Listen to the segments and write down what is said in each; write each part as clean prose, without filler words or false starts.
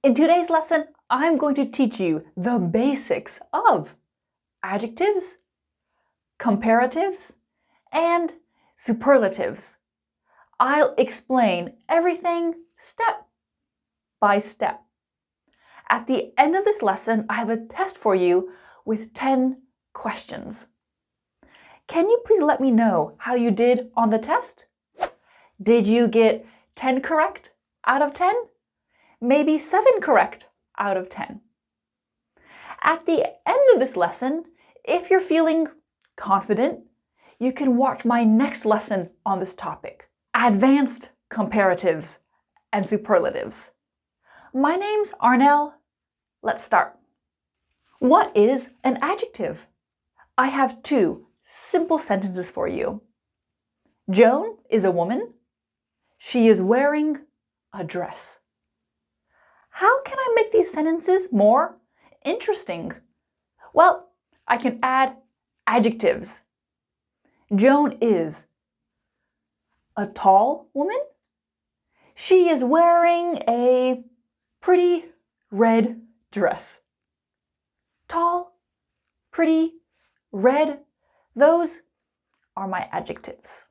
In today's lesson, I'm going to teach you the basics of adjectives, comparatives, and superlatives. I'll explain everything step by step. At the end of this lesson, I have a test for you with 10 questions. Can you please let me know how you did on the test? Did you get 10 correct out of 10? Maybe 7 correct out of 10. At the end of this lesson, if you're feeling confident, you can watch my next lesson on this topic, Advanced Comparatives and Superlatives. My name's Arnel. Let's start. What is an adjective? I have 2 simple sentences for you. Joan is a woman. She is wearing a dress. How can I make these sentences more interesting? Well, I can add adjectives. Joan is a tall woman. She is wearing a pretty red dress. Tall, pretty, red, those are my adjectives.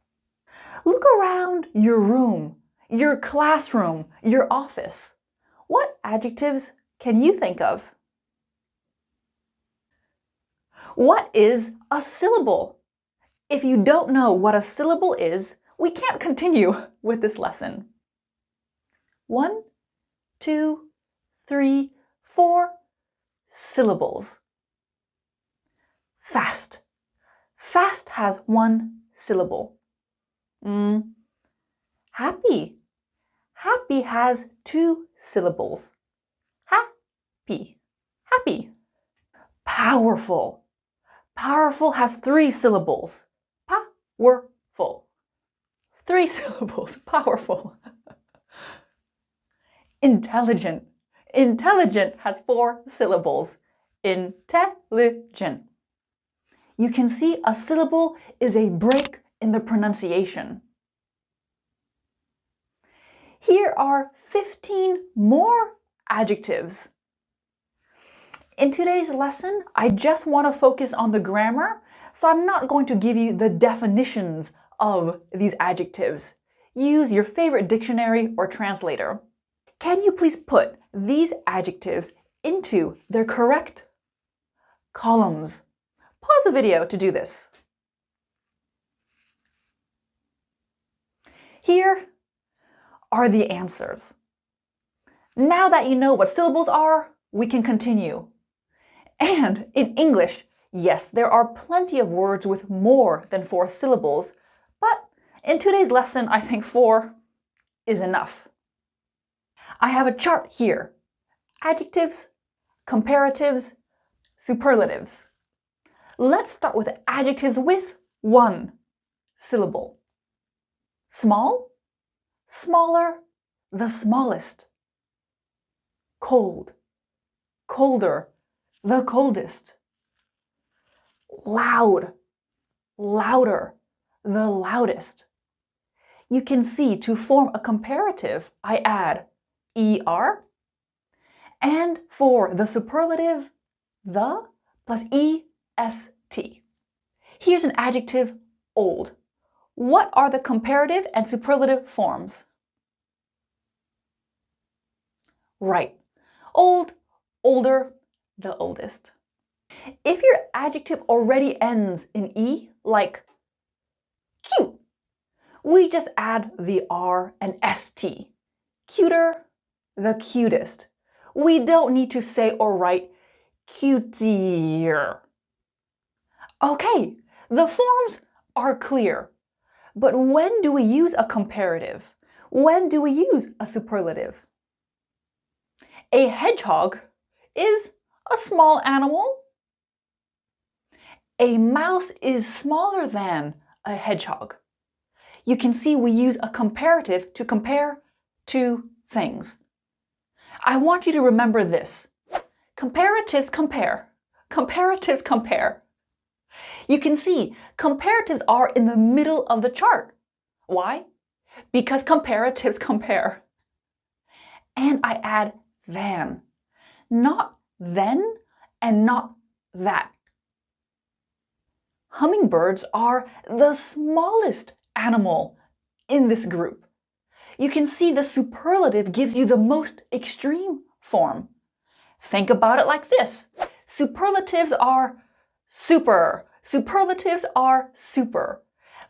Look around your room, your classroom, your office. What adjectives can you think of? What is a syllable? If you don't know what a syllable is, we can't continue with this lesson. 1, 2, 3, 4 syllables. Fast. Fast has 1 syllable. Happy. Happy has 2 syllables. Happy. Happy. Powerful. Powerful has 3 syllables. Powerful. 3 syllables. Powerful. Intelligent. Intelligent has 4 syllables. Intelligent. You can see a syllable is a break in the pronunciation. Here are 15 more adjectives. In today's lesson, I just want to focus on the grammar, so I'm not going to give you the definitions of these adjectives. Use your favorite dictionary or translator. Can you please put these adjectives into their correct columns? Pause the video to do this. Here are the answers. Now that you know what syllables are, we can continue. And in English, yes, there are plenty of words with more than 4 syllables, but in today's lesson, I think 4 is enough. I have a chart here. Adjectives, comparatives, superlatives. Let's start with adjectives with 1 syllable. Small, smaller, the smallest. Cold, colder, the coldest. Loud, louder, the loudest. You can see to form a comparative, I add ER, and for the superlative, the plus EST. Here's an adjective, old. What are the comparative and superlative forms? Right. Old, older, the oldest. If your adjective already ends in E, like cute, we just add the R and ST. Cuter, the cutest. We don't need to say or write cutier. Okay, the forms are clear. But when do we use a comparative? When do we use a superlative? A hedgehog is a small animal. A mouse is smaller than a hedgehog. You can see we use a comparative to compare 2 things. I want you to remember this. Comparatives compare. Comparatives compare. You can see comparatives are in the middle of the chart. Why? Because comparatives compare. And I add than, not then and not that. Hummingbirds are the smallest animal in this group. You can see the superlative gives you the most extreme form. Think about it like this. Superlatives are super. Superlatives are super.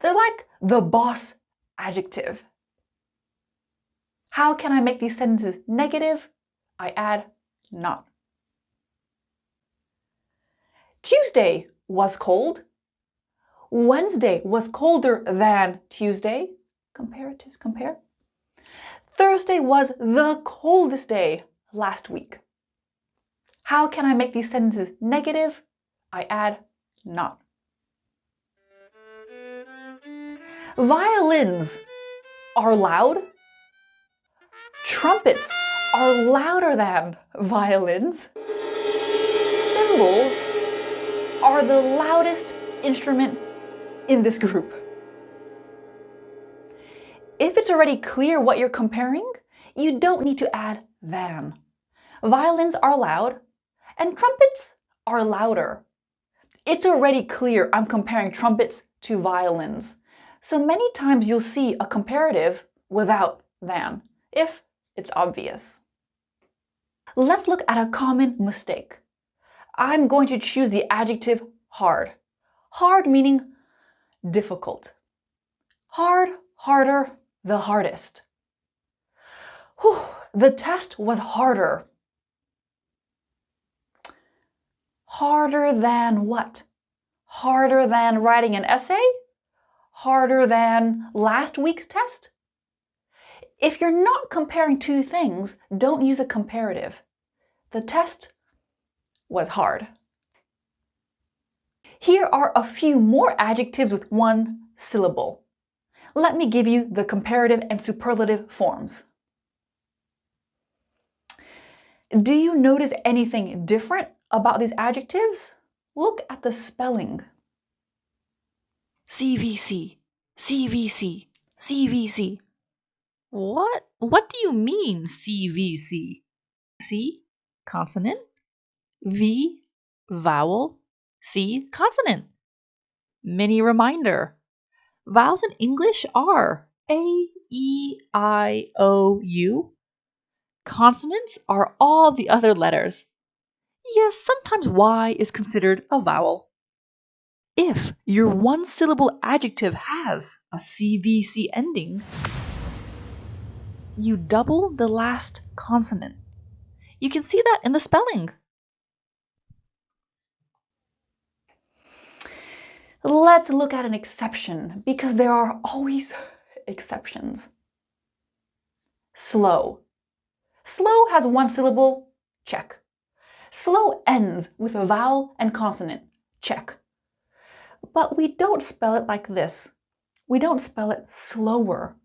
They're like the boss adjective. How can I make these sentences negative? I add not. Tuesday was cold. Wednesday was colder than Tuesday. Comparatives, compare. Thursday was the coldest day last week. How can I make these sentences negative? I add not. Violins are loud. Trumpets are louder than violins. Cymbals are the loudest instrument in this group. If it's already clear what you're comparing, you don't need to add than. Violins are loud and trumpets are louder. It's already clear I'm comparing trumpets to violins. So many times you'll see a comparative without than, if it's obvious. Let's look at a common mistake. I'm going to choose the adjective hard. Hard meaning difficult. Hard, harder, the hardest. Whew, the test was harder. Harder than what? Harder than writing an essay? Harder than last week's test? If you're not comparing two things, don't use a comparative. The test was hard. Here are a few more adjectives with one syllable. Let me give you the comparative and superlative forms. Do you notice anything different about these adjectives? Look at the spelling. CVC, CVC, CVC. What do you mean CVC? C, consonant. V, vowel. C, consonant. Mini reminder. Vowels in English are A, E, I, O, U. Consonants are all the other letters. Yes, sometimes Y is considered a vowel. If your one-syllable adjective has a CVC ending, you double the last consonant. You can see that in the spelling. Let's look at an exception, because there are always exceptions. Slow. Slow has one syllable, check. Slow ends with a vowel and consonant, check. But we don't spell it like this. We don't spell it slower.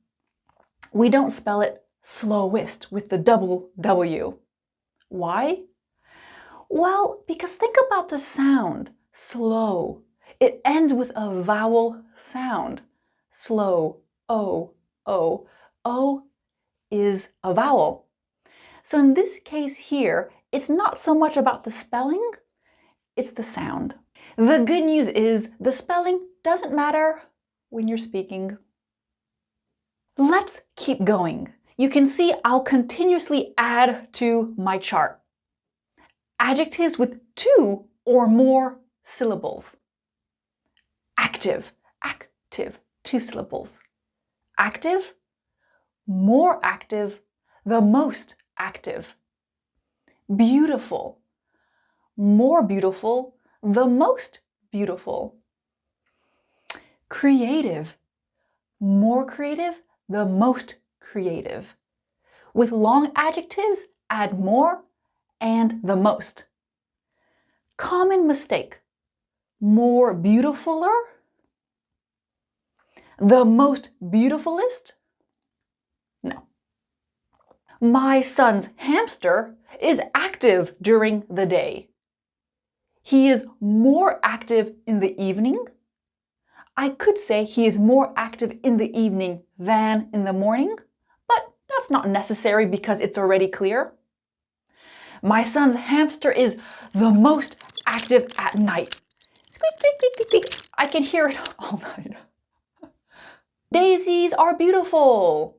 We don't spell it slowest with the double W. Why? Well, because think about the sound, slow. It ends with a vowel sound. Slow, O, O. O is a vowel. So in this case here, it's not so much about the spelling, it's the sound. The good news is the spelling doesn't matter when you're speaking. Let's keep going. You can see I'll continuously add to my chart. Adjectives with two or more syllables. Active, active, two syllables. Active, more active, the most active. Beautiful, more beautiful, the most beautiful. Creative, more creative, the most creative. With long adjectives, add more and the most. Common mistake, more beautifuler, the most beautifulest? No. My son's hamster is active during the day. He is more active in the evening. I could say he is more active in the evening than in the morning, but that's not necessary because it's already clear. My son's hamster is the most active at night. Squeak, squeak, squeak, squeak, squeak. I can hear it all night. Daisies are beautiful.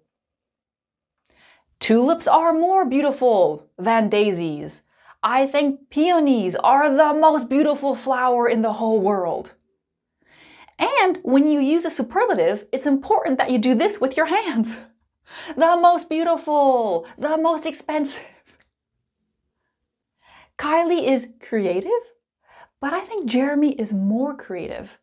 Tulips are more beautiful than daisies. I think peonies are the most beautiful flower in the whole world. And when you use a superlative, it's important that you do this with your hands. The most beautiful, the most expensive. Kylie is creative, but I think Jeremy is more creative.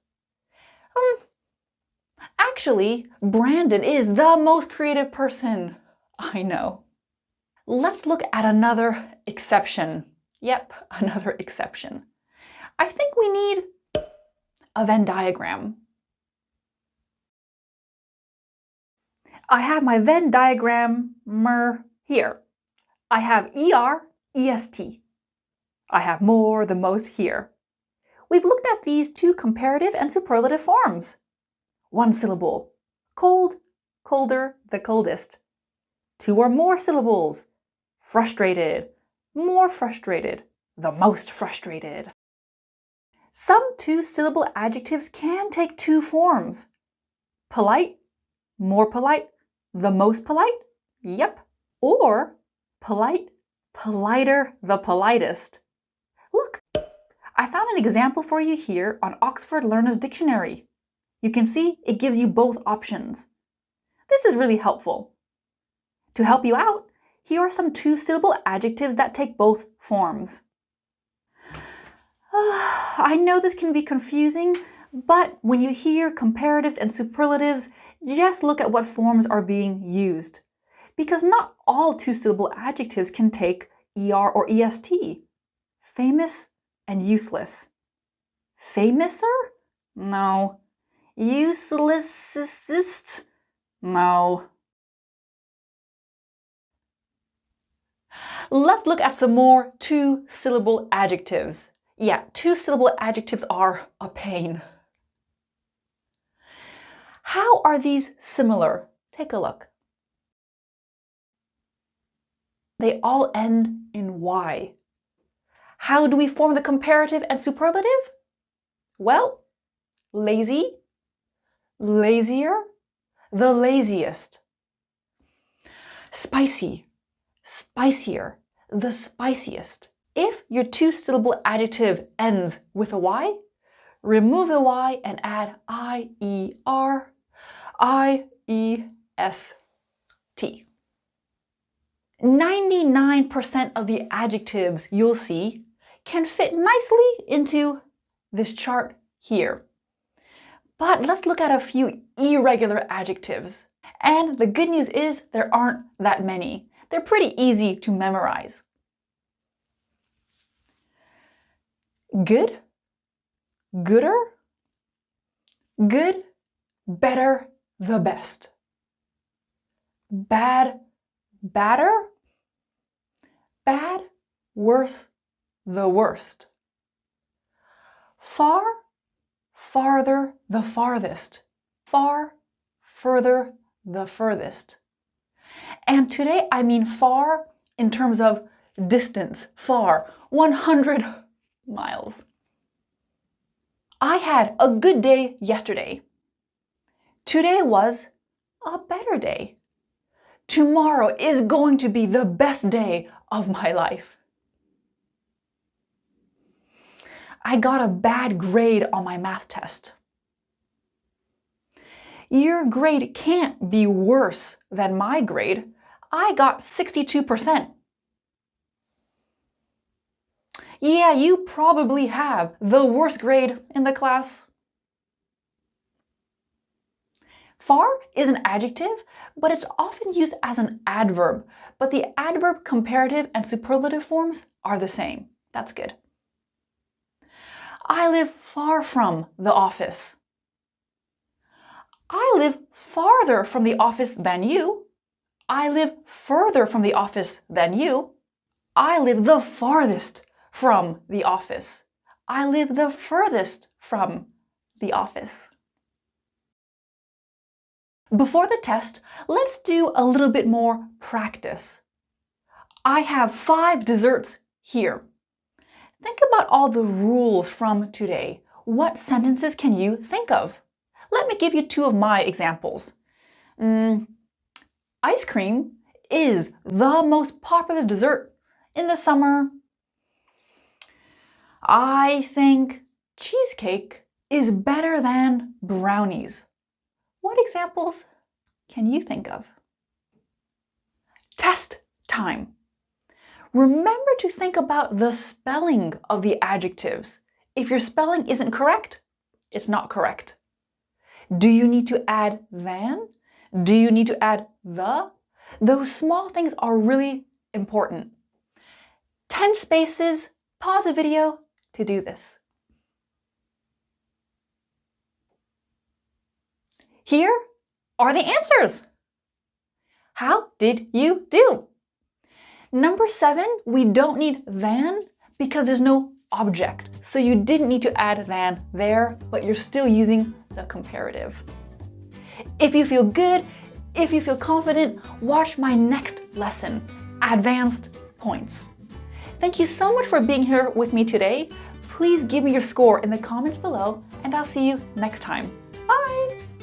Actually, Brandon is the most creative person I know. Let's look at another exception. Yep, another exception. I think we need a Venn diagram. I have my Venn diagram here. I have ER, EST. I have more, the most here. We've looked at these two comparative and superlative forms. One syllable, cold, colder, the coldest. Two or more syllables, frustrated, more frustrated, the most frustrated. Some two-syllable adjectives can take two forms. Polite, more polite, the most polite, yep. Or polite, politer, the politest. Look, I found an example for you here on Oxford Learner's Dictionary. You can see it gives you both options. This is really helpful. To help you out, here are some two-syllable adjectives that take both forms. I know this can be confusing, but when you hear comparatives and superlatives, just look at what forms are being used. Because not all two-syllable adjectives can take ER or EST. Famous and useless. Famouser? No. Uselessest? No. Let's look at some more two-syllable adjectives. Yeah, two-syllable adjectives are a pain. How are these similar? Take a look. They all end in Y. How do we form the comparative and superlative? Well, lazy, lazier, the laziest. Spicy, spicier, the spiciest. If your two-syllable adjective ends with a Y, remove the Y and add I-E-R, I-E-S-T. 99% of the adjectives you'll see can fit nicely into this chart here. But let's look at a few irregular adjectives. And the good news is there aren't that many. They're pretty easy to memorize. Good, gooder, good, better, the best. Bad, badder, bad, worse, the worst. Far, farther, the farthest. Far, further, the furthest. And today I mean far in terms of distance, far, 100 miles. I had a good day yesterday. Today was a better day. Tomorrow is going to be the best day of my life. I got a bad grade on my math test. Your grade can't be worse than my grade. I got 62%. Yeah, you probably have the worst grade in the class. Far is an adjective, but it's often used as an adverb. But the adverb comparative and superlative forms are the same. That's good. I live far from the office. I live farther from the office than you. I live further from the office than you. I live the farthest from the office. I live the furthest from the office. Before the test, let's do a little bit more practice. I have 5 desserts here. Think about all the rules from today. What sentences can you think of? Let me give you two of my examples. Ice cream is the most popular dessert in the summer. I think cheesecake is better than brownies. What examples can you think of? Test time. Remember to think about the spelling of the adjectives. If your spelling isn't correct, it's not correct. Do you need to add than? Do you need to add the? Those small things are really important. 10 spaces, pause the video to do this. Here are the answers. How did you do? Number 7, we don't need than because there's no object. So you didn't need to add than there, but you're still using the comparative. If you feel good, if you feel confident, watch my next lesson, Advanced Points. Thank you so much for being here with me today. Please give me your score in the comments below, and I'll see you next time. Bye!